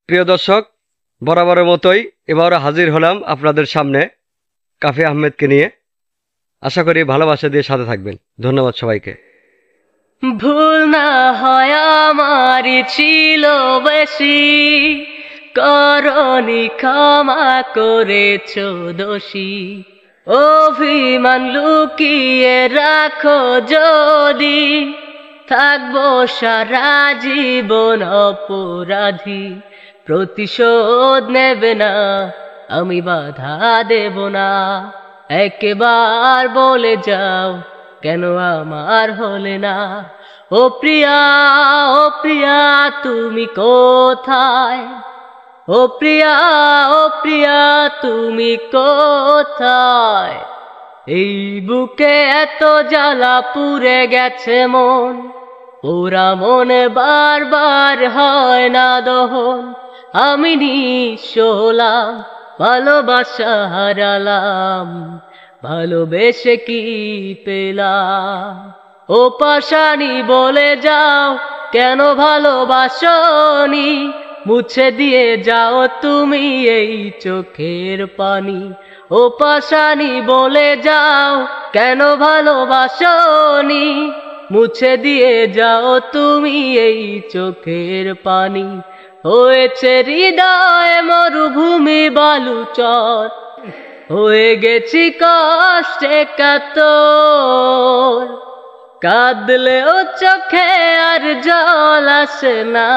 প্রিয় দর্শক, বরাবরের মতোই এবারও হাজির হলাম আপনাদের সামনে কাফি আহমেদকে নিয়ে। আশা করি ভালোবাসা দিয়ে সাথে থাকবেন। ধন্যবাদ সবাইকে। ভুল না হয় আমারই ছিল বেশি, করনি ক্ষমা করেছ দোষী। অভিমান লুকিয়ে রাখো যদি, থাকবো সারা জীবন অপরাধী। প্রতিশোধ নেবে না, আমি বাধা দেব না। একবার বলে যাও, কেন আমার হলে না? ও প্রিয়া, ও প্রিয়া তুমি কোথায়? ও প্রিয়া, ও প্রিয়া তুমি কোথায়? এই বুকে এত জ্বালা পুড়ে গেছে মন, ওরা মনে বারবার হয় না দহন। আমি নিঃস্ব হলাম, ভালোবাসা হারালাম, ভালোবেসে কি পেলাম? ও পাশানি বলে যাও, কেন ভালোবাসনি? মুছে দিয়ে যাও তুমি এই চোখের পানি। ও পাশানি বলে যাও, কেন ভালোবাসনি? মুছে দিয়ে যাও তুমি এই চোখের পানি। হয়েছে হৃদয় মরুভূমি বালুচর, হয়ে গেছি কষ্টে কাতর। কাঁদলেও চোখে আর জল আসে না,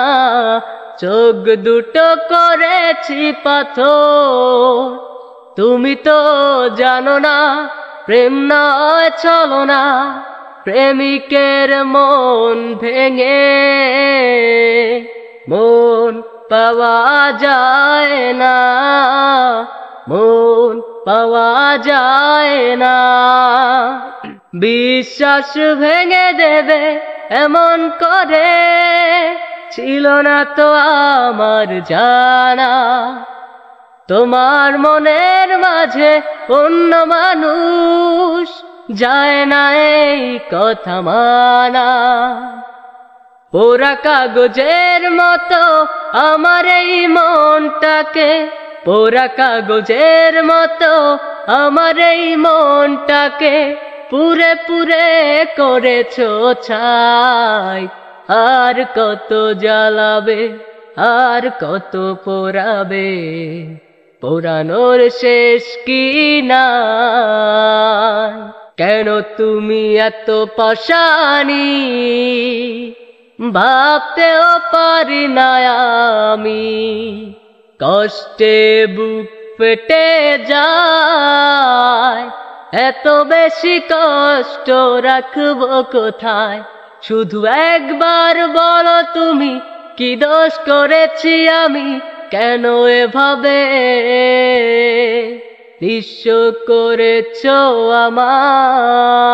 চোখ দুটো করেছি পাথর। তুমি তো জানো না, প্রেম নয় ছলনা, প্রেমিকের মন ভেঙে মন পাওয়া যায় না, মন পাওয়া যায় না। বিশ্বাস ভেঙে দেবে এমন করে ছিল না তো আমার জানা। তোমার মনের মাঝে অন্য মানুষ যায় না এই কথা মানা। পোড়া কাগজের মতো আমার এই মনটাকে, পোড়া কাগজের মতো আমার এই মনটাকে পুরে পুরে করেছো ছাই। আর কত জ্বালাবে, আর কত পোড়াবে, পোড়ানোর শেষ কি নাই? কেন তুমি এত পাশানি, ভাবতেও পারি না আমি। কষ্টে বুক ফেটে যায়, এত বেশি কষ্ট রাখবো কোথায়? শুধু একবার বলো তুমি, কি দোষ করেছি আমি? কেন এভাবে নিঃস্ব করেছো আমায়?